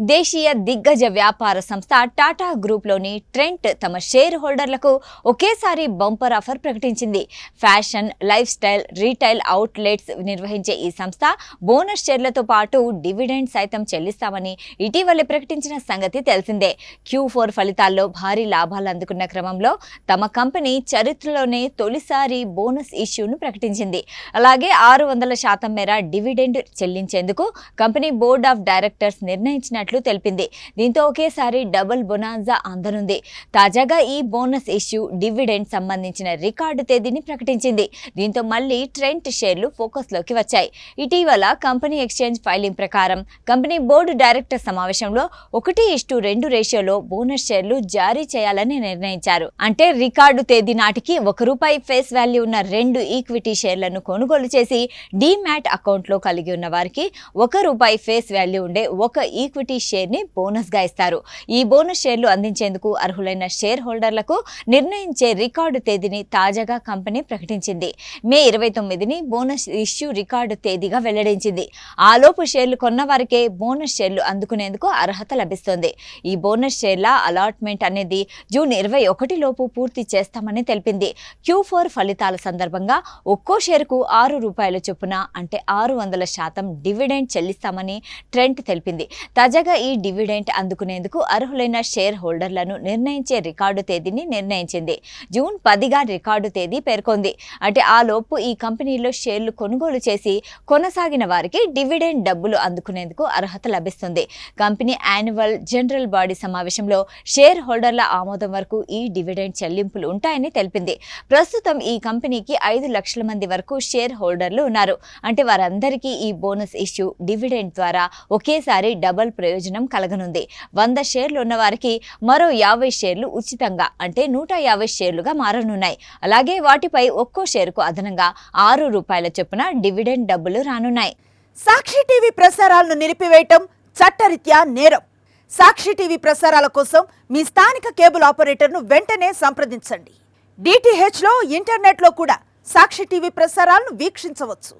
దేశీయ దిగ్గజ వ్యాపార సంస్థ టాటా గ్రూప్లోని ట్రెంట్ తమ షేర్ హోల్డర్లకు ఒకేసారి బంపర్ ఆఫర్ ప్రకటించింది. Fashion, life style, retail outlets నిర్వహించే ఈ సంస్థ బోనస్ షేర్లతో పాటు డివిడెండ్ సైతం చెల్లిస్తామని ఇటీవలే ప్రకటించిన సంగతి తెలిసిందే. Q4 ఫలితాల్లో భారీ లాభాలు అందుకున్న క్రమంలో తమ కంపెనీ చరిత్రలోనే తొలిసారి బోనస్ ఇష్యూను ప్రకటించింది. అలాగే 600% మేర డివిడెండ్ చెల్లించేందుకు కంపెనీ బోర్డ్ ఆఫ్ డైరెక్టర్స్ నిర్ణయించినట్లు తెలిపింది. దీంతో ఒకేసారి డబుల్ బొనాన్జా అందనుంది. తాజాగా ఈ బోనస్ ఇష్యూ, డివిడెండ్ సంబంధించిన రికార్డు తేదీని ప్రకటించింది. దీంతో మళ్లీ ట్రెంట్ షేర్లు ఫోకస్లోకి వచ్చాయి. ఇటీవల కంపెనీ ఎక్స్చేంజ్ ఫైలింగ్ ప్రకారం కంపెనీ బోర్డు డైరెక్టర్ సమావేశంలో 1:2 రేషియోలో బోనస్ షేర్లు జారీ చేయాలని నిర్ణయించారు. అంటే రికార్డు తేదీ నాటికి ₹1 ఫేస్ వాల్యూ ఉన్న 2 ఈక్విటీ షేర్లను కొనుగోలు చేసి డీమ్యాట్ అకౌంట్లో కలిగి ఉన్న వారికి ₹1 ఫేస్ వాల్యూ ఉండే 1 ఈక్విటీ షేర్ ని బోనస్ గా ఇస్తారు. ఈ బోనస్ షేర్లు అందించేందుకు అర్హులైన షేర్ హోల్డర్లకు నిర్ణయించే రికార్డు తేదీని తాజాగా కంపెనీ ప్రకటించింది. మే 29ని బోనస్ ఇష్యూ రికార్డు తేదీగా వెల్లడించింది. ఆలోపు షేర్లు కొన్న వారికే బోనస్ షేర్లు అందుకునేందుకు అర్హత లభిస్తుంది. ఈ బోనస్ షేర్ల అలాట్మెంట్ అనేది జూన్ 21 లోపు పూర్తి చేస్తామని తెలిపింది. Q4 ఫలితాల సందర్భంగా ఒక్కో షేరుకు ₹6 చొప్పున అంటే 600% డివిడెండ్ చెల్లిస్తామని ట్రెంట్ తెలిపింది. తాజాగా ఈ డివిడెంట్ అందుకునేందుకు అర్హులైన షేర్ హోల్డర్లను నిర్ణయించే రికార్డు తేదీని నిర్ణయించింది. జూన్ 10గా రికార్డు తేదీ పేర్కొంది. అంటే ఆ లోపు ఈ కంపెనీలో షేర్లు కొనుగోలు చేసి కొనసాగిన వారికి డివిడెండ్ డబ్బులు అందుకునేందుకు అర్హత లభిస్తుంది. కంపెనీ యాన్యువల్ జనరల్ బాడీ సమావేశంలో షేర్ హోల్డర్ల ఆమోదం వరకు ఈ డివిడెండ్ చెల్లింపులు ఉంటాయని తెలిపింది. ప్రస్తుతం ఈ కంపెనీకి 5 లక్షల మంది వరకు షేర్ హోల్డర్లు ఉన్నారు. అంటే వారందరికీ ఈ బోనస్ ఇష్యూ, డివిడెండ్ ద్వారా ఒకేసారి డబుల్ ప్రయోజనం కలగనుంది. 100 షేర్లు ఉన్న వారికి మరో 50 షేర్లు ఉచితంగా అంటే 150 షేర్లుగా మారనున్నాయి. అలాగే వాటిపై ఒక్కో షేరుకు అదనంగా ₹6 చొప్పున డివిడెండ్ డబ్బులు రానున్నాయి. సాక్షి టీవీ ప్రసారాలను నిలిపివేయటం చట్టరీత్యా నేరం. సాక్షి టీవీ ప్రసారాల కోసం మీ స్థానిక కేబుల్ ఆపరేటర్ను వెంటనే సంప్రదించండి. DTHలో, ఇంటర్నెట్లో కూడా సాక్షి టీవీ ప్రసారాలను వీక్షించవచ్చు.